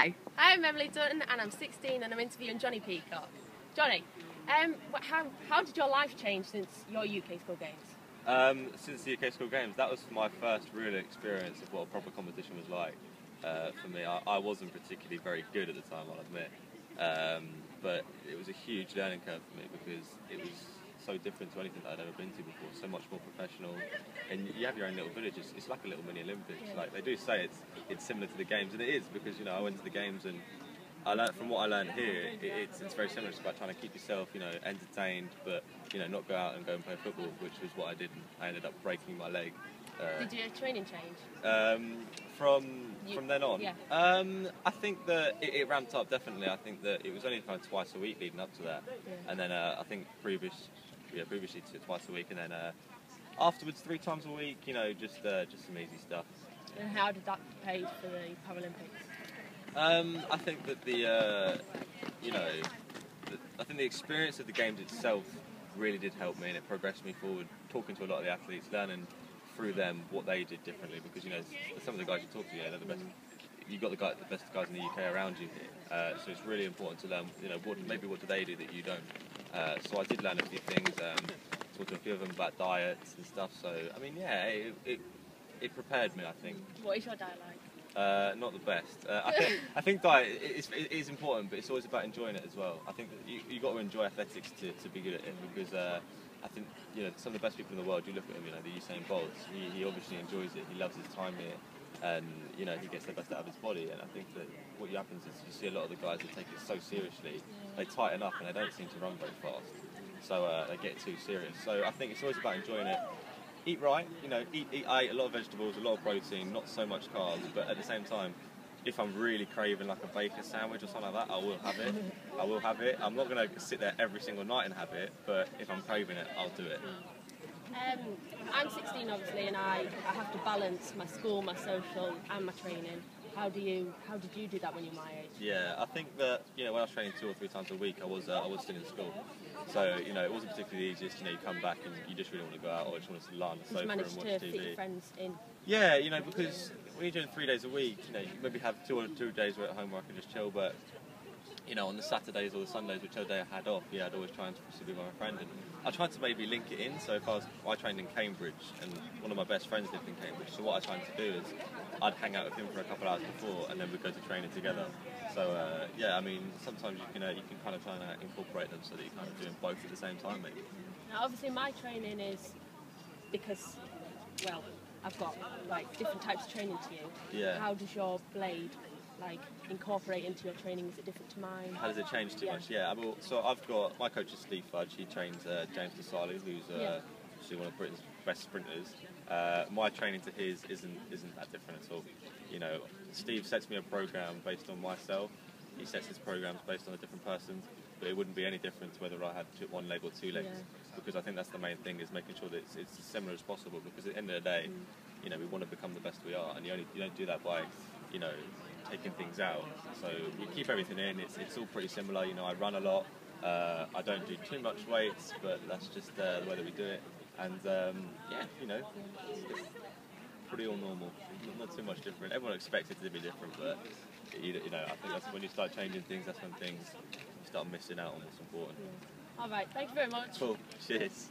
Hi, I'm Emily Dutton and I'm 16 and I'm interviewing Jonnie Peacock. Jonny, how did your life change since your UK School Games? Since the UK School Games, that was my first real experience of what a proper competition was like. For me, I wasn't particularly very good at the time, I'll admit, but it was a huge learning curve for me because it was so different to anything that I'd ever been to before, so much more professional, and you have your own little village. It's like a little mini Olympics. Yeah. Like they do say it's similar to the Games, and it is, because I went to the Games and I learned from what I learned here. It's very similar. It's about trying to keep yourself entertained, but not go out and play football, which was what I did. I ended up breaking my leg. Did your training change? From then on, yeah. I think that it ramped up definitely. I think that it was only kind of twice a week leading up to that, Yeah. and then I think previously to twice a week, and then afterwards 3 times a week. Just some easy stuff. And how did that pay for the Paralympics? I think that I think the experience of the Games itself really did help me, and it progressed me forward. Talking to a lot of the athletes, learning through them what they did differently, because some of the guys you talk to, they're the best. You've got the best guys in the UK around you here, so it's really important to learn. What do they do that you don't? So I did learn a few things. Talked to a few of them about diets and stuff. So I mean, yeah, it prepared me, I think. What is your diet like? Not the best. I think diet is important, but it's always about enjoying it as well. I think that you got to enjoy athletics to be good at it, because I think some of the best people in the world. You look at him, the Usain Bolt. He obviously enjoys it. He loves his time here, and he gets the best out of his body. And I think that what happens is you see a lot of the guys that take it so seriously. They tighten up and they don't seem to run very fast, so they get too serious. So I think it's always about enjoying it. Eat right, eat a lot of vegetables, a lot of protein, not so much carbs, but at the same time, if I'm really craving like a bacon sandwich or something like that, I will have it. I will have it. I'm not going to sit there every single night and have it, but if I'm craving it, I'll do it. I'm 16 obviously, and I have to balance my school, my social and my training. How did you do that when you're my age? Yeah, I think that when I was training 2 or 3 times a week, I was still in school, so it wasn't particularly easiest. You come back and you just really want to go out, or just want to lie on the sofa and watch TV. Did you manage to fit your friends in? Yeah, because when you're doing 3 days a week, you maybe have 2 days where at home where I can just chill, but on the Saturdays or the Sundays, whichever day I had off, I'd always try and be with my friend, and I tried to maybe link it in. So if I trained in Cambridge, and one of my best friends lived in Cambridge, so what I tried to do is I'd hang out with him for a couple of hours before, and then we'd go to training together. So I mean, sometimes you can kind of try and incorporate them so that you're kind of doing both at the same time, maybe. Now, obviously, my training is because, well, I've got different types of training to you. Yeah. How does your blade incorporate into your training? Is it different to mine? How does it change too much? Yeah. So I've got my coach is Steve Fudge. He trains James DeSalu, who's actually one of Britain's best sprinters. My training to his isn't that different at all. Steve sets me a program based on myself. He sets his programs based on a different person, but it wouldn't be any different whether I had 1 leg or 2 legs, because I think that's the main thing, is making sure that it's as similar as possible. Because at the end of the day, we want to become the best we are, and you don't do that by taking things out. So you keep everything in. It's all pretty similar. I run a lot. I don't do too much weights, but that's just the way that we do it. And it's pretty all normal. Not too much different. Everyone expects it to be different, but I think that's when you start changing things. That's when you start missing out on what's important. All right. Thank you very much. Cool. Cheers.